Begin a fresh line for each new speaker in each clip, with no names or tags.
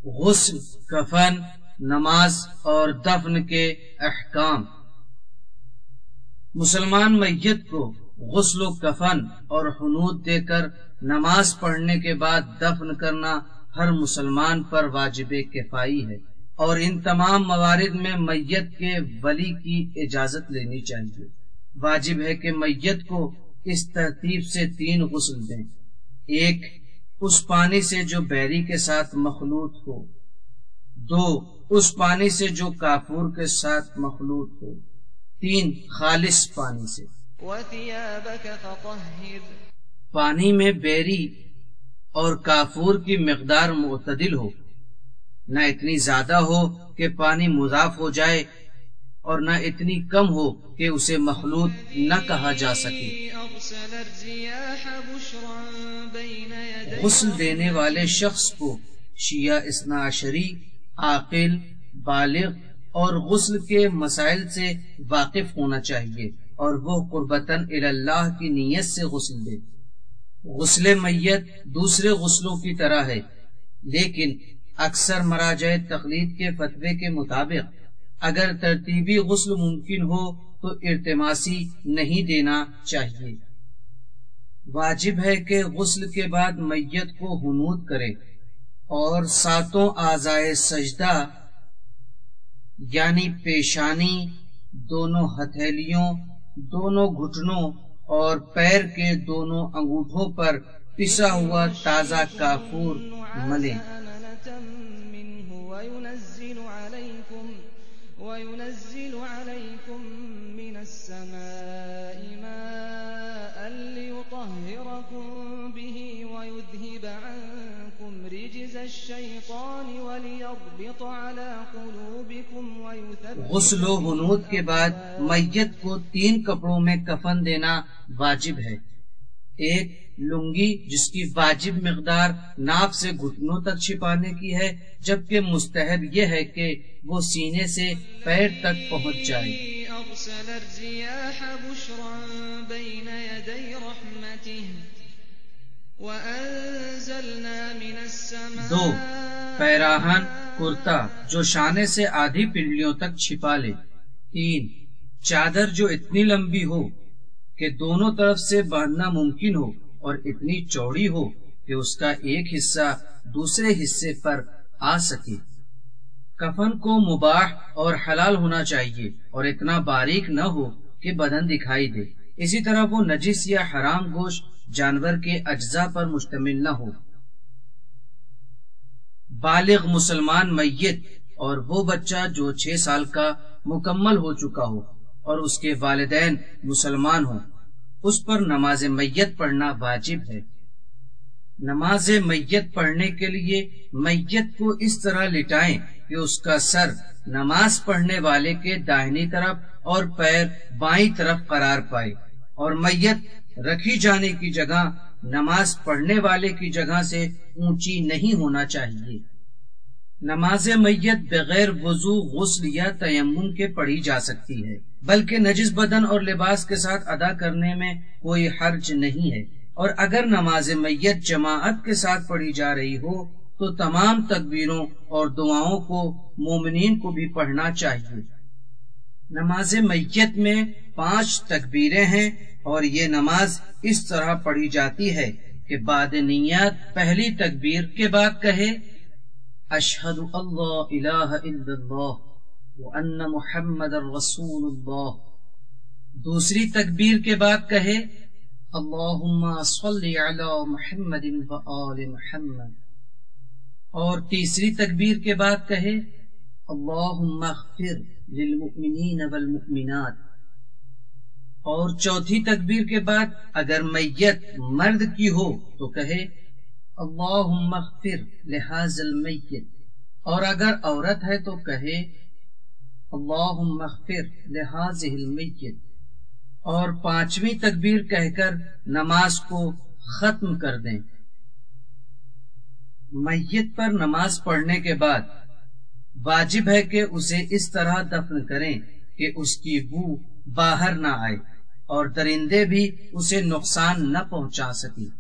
غسل، کفن، نماز اور دفن کے احکام۔ مسلمان میت کو غسل و کفن اور حنوط دے کر نماز پڑھنے کے بعد دفن کرنا ہر مسلمان پر واجب کفائی ہے، اور ان تمام موارد میں میت کے ولی کی اجازت لینی چاہیے۔ واجب ہے کہ میت کو اس ترتیب سے 3 غسل دیں: 1 اس پانی سے جو بیری کے ساتھ مخلوط ہو، 2 اس پانی سے جو کافور کے ساتھ مخلوط ہو، 3 خالص پانی سے۔ پانی میں بیری اور کافور کی مقدار معتدل ہو، نہ اتنی زیادہ ہو کہ پانی مضاف ہو جائے اور نہ اتنی کم ہو کہ اسے مخلوط نہ کہا جا سکے۔ غسل دینے والے شخص کو شیعہ اثنا عشری، عاقل، بالغ اور غسل کے مسائل سے واقف ہونا چاہیے، اور وہ قربتاً اللہ کی نیت سے غسل دے۔ غسل میت دوسرے غسلوں کی طرح ہے، لیکن اکثر مراجع تقلید کے فتوے کے مطابق اگر ترتیبی غسل ممکن ہو تو ارتماسی نہیں دینا چاہیے۔ واجب ہے کہ غسل کے بعد میت کو حنوط کرے اور 7 اعضائے سجدہ یعنی پیشانی، دونوں ہتھیلیوں، دونوں گھٹنوں اور پیر کے دونوں انگوٹھوں پر پسا ہوا تازہ کافور ملے۔ وَيُنَزِّلُ عَلَيْكُم مِّنَ السَّمَاءِ مَاءً لِّيُطَهِّرَكُم بِهِ وَيُذْهِبَ عَنكُمْ رِجْزَ الشَّيْطَانِ وَلِيَرْبِطَ عَلَىٰ قُلُوبِكُمْ وَيُثَبِّتَ۔ غسل و حنوط کے بعد میت کو 3 کپڑوں میں کفن دینا واجب ہے: 1 لنگی جس کی واجب مقدار ناف سے گھٹنوں تک چھپانے کی ہے، جبکہ مستحب یہ ہے کہ وہ سینے سے پیر تک پہنچ جائے۔ 2 پیراہن کرتا جو شانے سے آدھی پنڈلیوں تک چھپا لے۔ 3 چادر جو اتنی لمبی ہو کہ دونوں طرف سے باندھنا ممکن ہو اور اتنی چوڑی ہو کہ اس کا ایک حصہ دوسرے حصے پر آ سکے۔ کفن کو مباح اور حلال ہونا چاہیے اور اتنا باریک نہ ہو کہ بدن دکھائی دے۔ اسی طرح وہ نجس یا حرام گوشت جانور کے اجزاء پر مشتمل نہ ہو۔ بالغ مسلمان میت اور وہ بچہ جو 6 سال کا مکمل ہو چکا ہو اور اس کے والدین مسلمان ہوں، اس پر نماز میت پڑھنا واجب ہے۔ نماز میت پڑھنے کے لیے میت کو اس طرح لٹائیں کہ اس کا سر نماز پڑھنے والے کے داہنی طرف اور پیر بائیں طرف قرار پائے، اور میت رکھی جانے کی جگہ نماز پڑھنے والے کی جگہ سے اونچی نہیں ہونا چاہیے۔ نماز میت بغیر وضو، غسل یا تیمم کے پڑھی جا سکتی ہے، بلکہ نجس بدن اور لباس کے ساتھ ادا کرنے میں کوئی حرج نہیں ہے، اور اگر نماز میت جماعت کے ساتھ پڑھی جا رہی ہو تو تمام تکبیروں اور دعاؤں کو مومنین کو بھی پڑھنا چاہیے۔ نماز میت میں 5 تکبیریں ہیں، اور یہ نماز اس طرح پڑھی جاتی ہے کہ بعد نیت پہلی تکبیر کے بعد کہے اشہد اللہ الہ الا اللہ وان محمد رسول اللہ، دوسری تکبیر کے بعد کہے اللہم صلی علی محمد وآل محمد، اور تیسری تکبیر کے بعد کہے اللہم اغفر للمؤمنین والمؤمنات، اور چوتھی تکبیر کے بعد اگر میت مرد کی ہو تو کہے اللہم اغفر لہذا المیت، اور اگر عورت ہے تو کہے اللہم اغفر لہذہ المیت، اور 5ویں تکبیر کہہ کر نماز کو ختم کر دیں۔ میت پر نماز پڑھنے کے بعد واجب ہے کہ اسے اس طرح دفن کریں کہ اس کی بو باہر نہ آئے اور درندے بھی اسے نقصان نہ پہنچا سکیں۔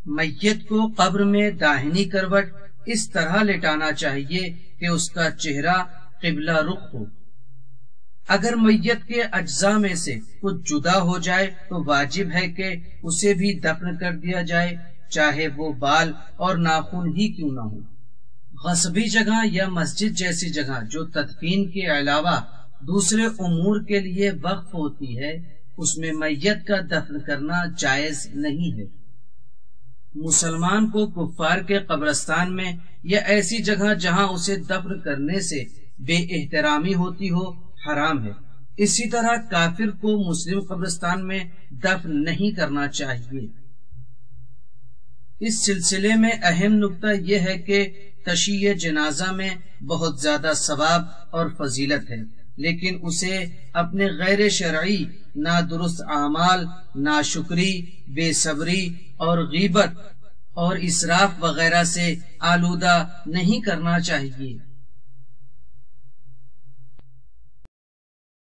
میت کو قبر میں داہنی کروٹ اس طرح لٹانا چاہیے کہ اس کا چہرہ قبلہ رخ ہو۔ اگر میت کے اجزاء میں سے کچھ جدا ہو جائے تو واجب ہے کہ اسے بھی دفن کر دیا جائے، چاہے وہ بال اور ناخن ہی کیوں نہ ہو۔ غصبی جگہ یا مسجد جیسی جگہ جو تدفین کے علاوہ دوسرے امور کے لیے وقف ہوتی ہے، اس میں میت کا دفن کرنا جائز نہیں ہے۔ مسلمان کو کفار کے قبرستان میں یا ایسی جگہ جہاں اسے دفن کرنے سے بے احترامی ہوتی ہو حرام ہے۔ اسی طرح کافر کو مسلم قبرستان میں دفن نہیں کرنا چاہیے۔ اس سلسلے میں اہم نکتہ یہ ہے کہ تشییع جنازہ میں بہت زیادہ ثواب اور فضیلت ہے، لیکن اسے اپنے غیر شرعی نادرست اعمال، ناشکری، بے صبری اور غیبت اور اسراف وغیرہ سے آلودہ نہیں کرنا چاہیے۔